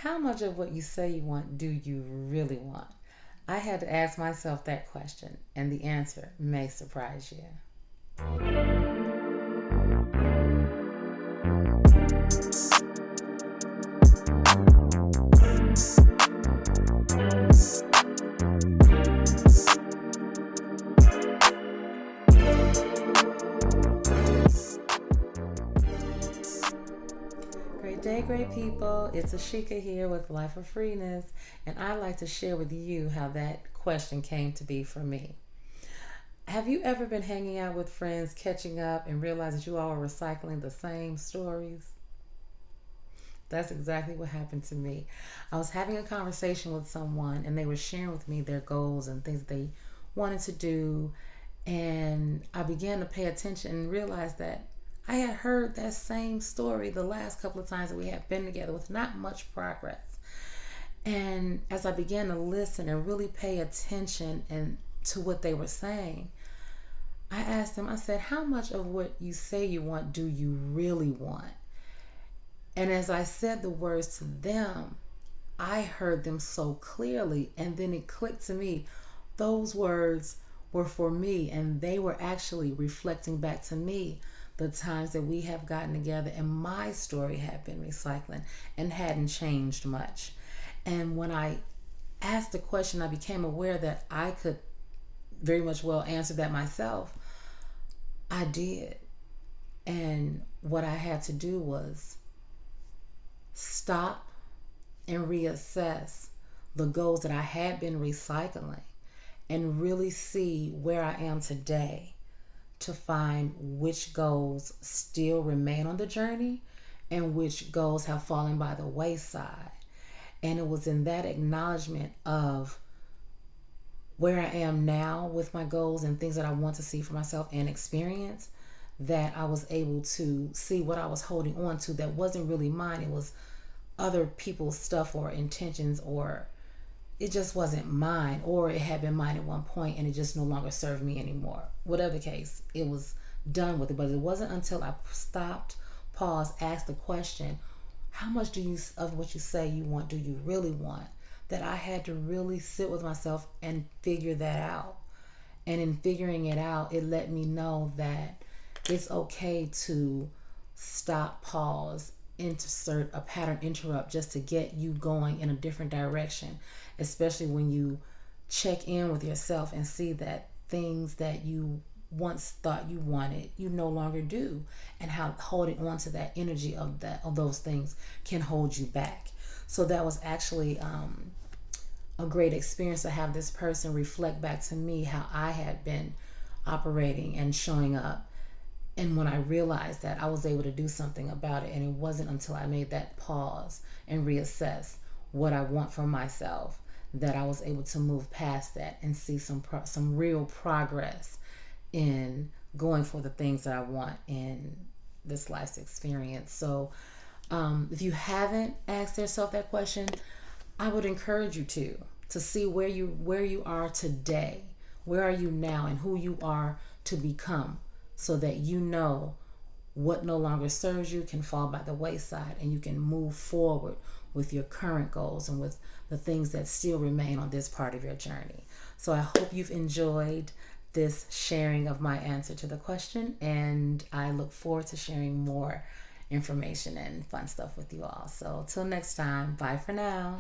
How much of what you say you want do you really want? I had to ask myself that question, and the answer may surprise you. Great day, great people. It's Ashika here with Life of Freeness, and I'd like to share with you how that question came to be for me. Have you ever been hanging out with friends, catching up, and realized that you all were recycling the same stories? That's exactly what happened to me. I was having a conversation with someone, and they were sharing with me their goals and things they wanted to do. And I began to pay attention and realize that I had heard that same story the last couple of times that we had been together with not much progress. And as I began to listen and really pay attention and to what they were saying, I asked them, I said, how much of what you say you want do you really want? And as I said the words to them, I heard them so clearly. And then it clicked to me. Those words were for me, and they were actually reflecting back to me the times that we have gotten together, and my story had been recycling and hadn't changed much. And when I asked the question, I became aware that I could very much well answer that myself. I did. And what I had to do was stop and reassess the goals that I had been recycling and really see where I am today to find which goals still remain on the journey and which goals have fallen by the wayside. And it was in that acknowledgement of where I am now with my goals and things that I want to see for myself and experience that I was able to see what I was holding on to that wasn't really mine. It was other people's stuff or intentions, or it just wasn't mine, or it had been mine at one point and it just no longer served me anymore. Whatever the case, it was done with it. But it wasn't until I stopped, paused, asked the question, how much do you of what you say you want do you really want, that I had to really sit with myself and figure that out. And in figuring it out, it let me know that it's okay to stop, pause, insert a pattern interrupt just to get you going in a different direction, especially when you check in with yourself and see that things that you once thought you wanted you no longer do, and how holding on to that energy of those things can hold you back. So that was actually a great experience to have this person reflect back to me how I had been operating and showing up. And when I realized that, I was able to do something about it. And it wasn't until I made that pause and reassess what I want for myself that I was able to move past that and see some real progress in going for the things that I want in this life's experience. So if you haven't asked yourself that question, I would encourage you to see where you are today. Where are you now, and who you are to become, so that you know what no longer serves you can fall by the wayside, and you can move forward with your current goals and with the things that still remain on this part of your journey. So I hope you've enjoyed this sharing of my answer to the question, and I look forward to sharing more information and fun stuff with you all. So till next time, bye for now.